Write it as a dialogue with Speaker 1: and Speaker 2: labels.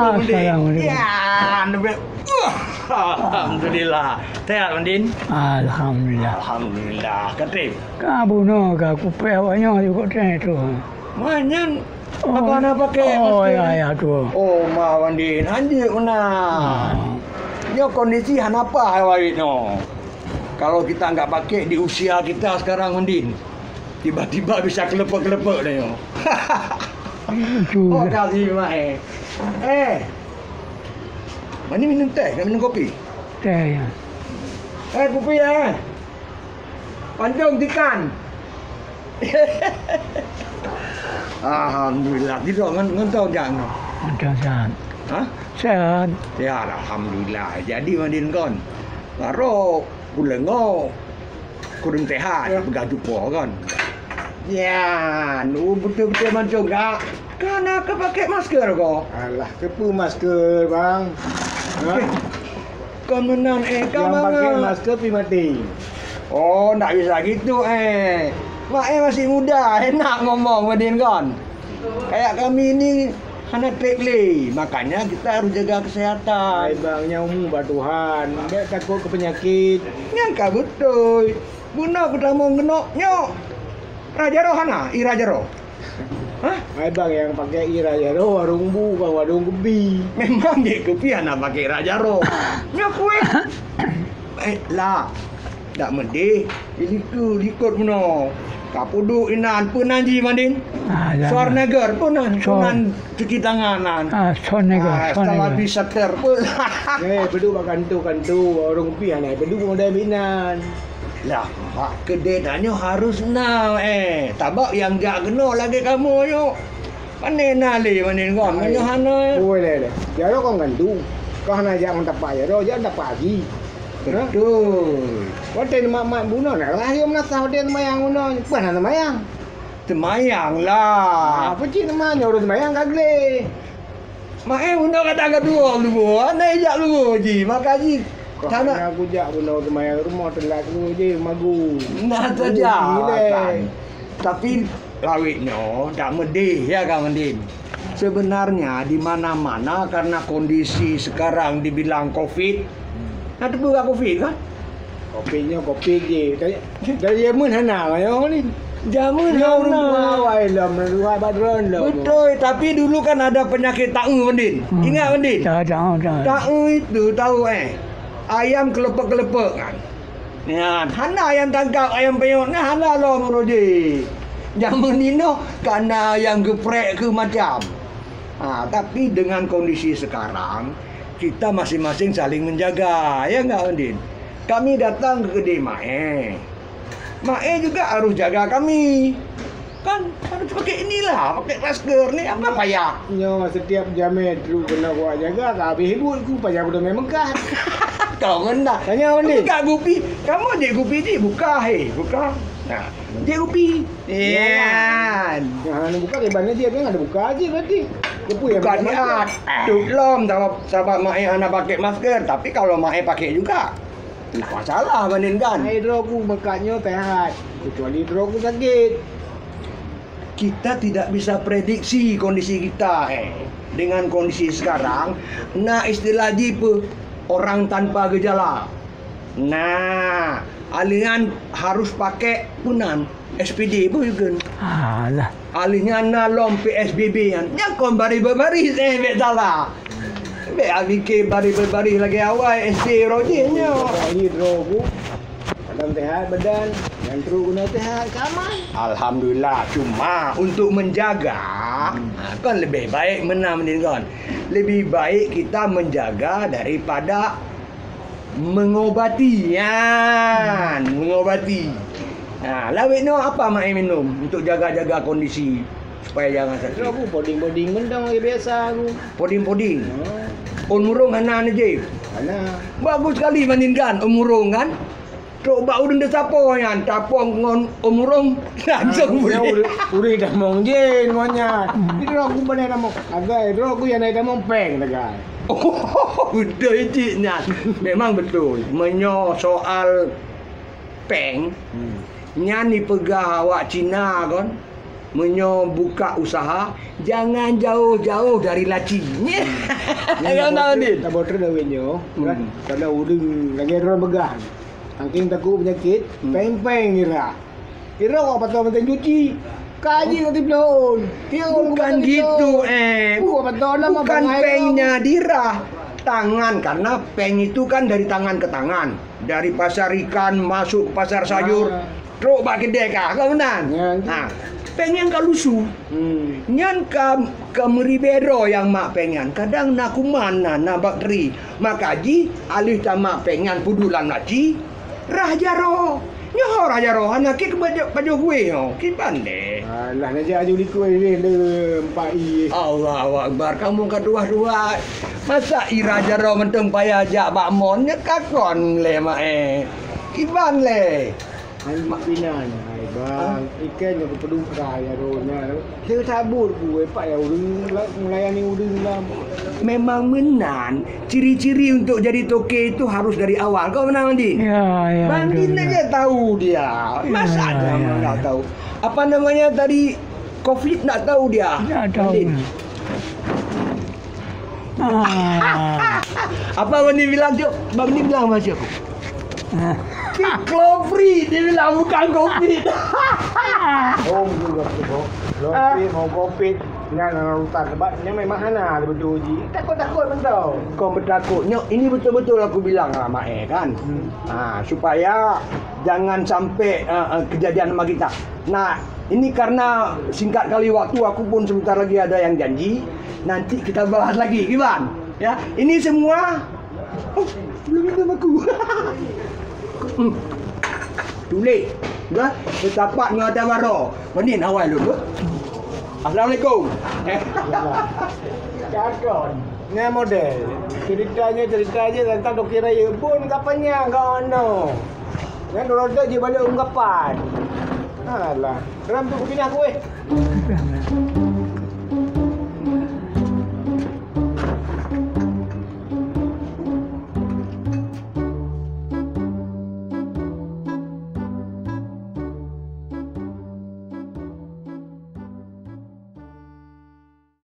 Speaker 1: Assalamualaikum.
Speaker 2: Ya, alhamdulillah. Sehat Mandin?
Speaker 1: Alhamdulillah.
Speaker 2: Alhamdulillah. Katip.
Speaker 1: Kamu no ka kupe awaknya juga tu.
Speaker 2: Manyan apa nak pakai
Speaker 1: Oh
Speaker 2: masker?
Speaker 1: ya tu.
Speaker 2: Oh, ma Mandin. Hanjir una. Yo kondisi hanapa awak no. Kalau kita enggak pakai di usia kita sekarang Mandin. Tiba-tiba bisa kelepek-kelepek dah yo. Oh,
Speaker 1: Juga.
Speaker 2: kasih mak Mana minum teh? Nak minum kopi?
Speaker 1: Teh ya.
Speaker 2: Kopi Panjang tikan. Alhamdulillah. Tidak ngentau jangan.
Speaker 1: Macam sehat.
Speaker 2: Hah?
Speaker 1: Sehat.
Speaker 2: Ya, alhamdulillah. Jadi Mandin kon. Baru pulengo kurang sehat, bergaduh po kan. Ya, nu betul-betul macam enggak. Kenapa kau pakai masker kau?
Speaker 3: Alah, kepu masker bang. Ha?
Speaker 2: Kau menang kau
Speaker 3: Yang pakai
Speaker 2: mana?
Speaker 3: masker pergi mati.
Speaker 2: Oh, tak bisa gitu Mak masih muda, enak ngomong Mandin kan. Kayak kami ini hanya trekle, makanya kita harus jaga kesehatan.
Speaker 3: Hai bang, nyamu bah Tuhan. Dia takut ke penyakit.
Speaker 2: Nyangka betul. Guna kita mau genoknya. Raja roh hana, i raja roh. Hah?
Speaker 3: Hai bang, yang pakai ira ya roh warung bu, bang warung kebi.
Speaker 2: Memang dia kepian nak pakai raja roh. Nya kue. Lah. Tak mendih. Ini ku likut meno. Kapudu inan penanji Mandin. Suar neger punan, punan cuci tanganan.
Speaker 1: Sonega.
Speaker 2: Setelah bisa terpul.
Speaker 3: Bedu bang kantu warung kebi anai. Bedu modal binan.
Speaker 2: Lah, mak kedai tanya harus now tabak yang jak kena lagi kamu yo. Panen nali panen kau. Nyo hana.
Speaker 3: Boleh deh. Ya roh kau kantu. Kau hana jak mentapa ya roh, jak mentapa lagi.
Speaker 2: Betul.
Speaker 3: Kau ten mak bunuh nak lah yang nak tahu dia mayang bunuh. Bukan nak mayang.
Speaker 2: Temayang lah.
Speaker 3: Apa cik namanya orang mayang kagle.
Speaker 2: Mak undang kata kedua lu. Ana ejak lu ji. Makaji.
Speaker 3: Kau
Speaker 2: Sana
Speaker 3: hanya aku jak bunuh mayang rumah telak lu je magu.
Speaker 2: nah saja. Tapi lawitnya tak medih ya Kang Mandin. Sebenarnya di mana-mana karena kondisi sekarang dibilang Covid. Nah, tu bukan Covid kan?
Speaker 3: Kopinya kopi je. Dari Yemen hana mayo ni.
Speaker 2: Jamun
Speaker 3: Orang
Speaker 2: hana.
Speaker 3: awai lah menuai badron lah.
Speaker 2: Betul, tapi dulu kan ada penyakit tahu Mandin. Ingat Mandin?
Speaker 1: Dah.
Speaker 2: Tahu itu tahu ayam kelepek-kelepek kan. Ya, hana ayam tangkap, ayam penyok nah hana lah merodi. Jamun nino karena ayam geprek ke macam. Tapi dengan kondisi sekarang kita masing-masing saling menjaga, ya enggak Mandin? Kami datang ke kedai Mae juga harus jaga kami. Kan harus pakai inilah, pakai masker ni apa payah.
Speaker 3: Nyo setiap jamnya dulu kena buat jaga, habis hibut ku payah betul memang Mekah.
Speaker 2: Kau kena.
Speaker 3: Tanya Mandin.
Speaker 2: Buka gupi. Kamu adik gupi ni buka buka. Nah, dia gupi. Ya.
Speaker 3: Yang buka di mana dia kan ada buka aja berarti. Kepu yang
Speaker 2: Bukan niat. Belum sahabat Mae anak pakai masker, tapi kalau Mae pakai juga tidak masalah Mandin kan.
Speaker 3: Hidro ku bekatnya sehat. Kecuali hidro ku sakit.
Speaker 2: Kita tidak bisa prediksi kondisi kita dengan kondisi sekarang. Nah, istilah jipe orang tanpa gejala. Nah, alian harus pakai punan SPD pun juga.
Speaker 1: Alah.
Speaker 2: Alinya nalom PSBB kan. Nyakon bari-bari bet salah. Bet abike bari-bari lagi awal SD rojinnya.
Speaker 3: Hidro ku dalam sehat badan, yang terus guna sehat kamar.
Speaker 2: Alhamdulillah, cuma untuk menjaga kan lebih baik menang kan. Lebih baik kita menjaga daripada mengobati kan. Mengobati. Nah, lawit no apa Mak minum untuk jaga-jaga kondisi supaya jangan
Speaker 3: Hidro
Speaker 2: sakit.
Speaker 3: ku poding-poding mendang lagi biasa aku.
Speaker 2: Poding-poding. Umurung hana je.
Speaker 3: Mana?
Speaker 2: Bagus sekali bandingkan umurung kan. Coba udun de sapo kan, tapong ngon umurung langsung boleh.
Speaker 3: Uri dah mong je ngonya. Hidro ku benar mong. Agak hidro ku yang ada mong peng dah.
Speaker 2: Oh, betul ciknya. Memang betul. Menyo soal peng, nyani pegah awak Cina kan. menyo buka usaha jangan jauh-jauh dari laci. Yang tahu Din.
Speaker 3: Tak botre dah wenyo. Kalau udeng lagi orang begah. Angking takut penyakit, peng-peng kira. Kira kok patut menteng cuci. Kaji nanti belum.
Speaker 2: Bukan gitu bukan pengnya dirah tangan, karena peng itu kan dari tangan ke tangan, dari pasar ikan masuk ke pasar sayur terus bak kedai kah kau benar. Nah peng yang kalusu nyan ke meribero yang mak pengan kadang nak kumana na bakteri makaji alih tamak pengan pudulan naci rahjaro nyoh rahjaro anak ke baju gue yo ki pandai.
Speaker 3: Alah nak jadi liku ni le 4i.
Speaker 2: Allahu akbar, kamu kedua-dua masa iraja ro menteng payah jak bakmon nya kakon le mak kiban le
Speaker 3: Mak pinan. Hai bang, ikan yang perlu kaya ronya. Dia sabur gue pak ya udeng melayani udeng lah.
Speaker 2: memang menan ciri-ciri untuk jadi toke itu harus dari awal. Kau benar Mandi?
Speaker 1: Ya, ya.
Speaker 2: Bandin aja tahu dia. Masa
Speaker 1: Ya,
Speaker 2: ada
Speaker 1: ya,
Speaker 2: yang
Speaker 1: ya.
Speaker 2: nggak tahu? Apa namanya tadi COVID nak tahu dia?
Speaker 1: Tak tahu.
Speaker 2: Bandin. Apa Bandin bilang tu? Bandin bilang macam aku. Klopri dia bilang bukan COVID.
Speaker 3: Oh juga tu. Lopi mau kopi. Jangan rutan sebab ni memang hana betul ji. Takut-takut mentau.
Speaker 2: Kau bertakutnya ini betul-betul aku bilang lah mak kan. Supaya jangan sampai kejadian sama kita. Nah, ini karena singkat kali waktu aku pun sebentar lagi ada yang janji. Nanti kita bahas lagi, Iwan. Ya, ini semua belum minum aku. Tulis. Dah, setapat ngata baro. Benin awal dulu. Assalamualaikum.
Speaker 3: Cakon. Ni model. Cerita je tentang dokter raya pun kapannya kau ono. Yang roda je balik ungkapan. Alah, ram tu pindah aku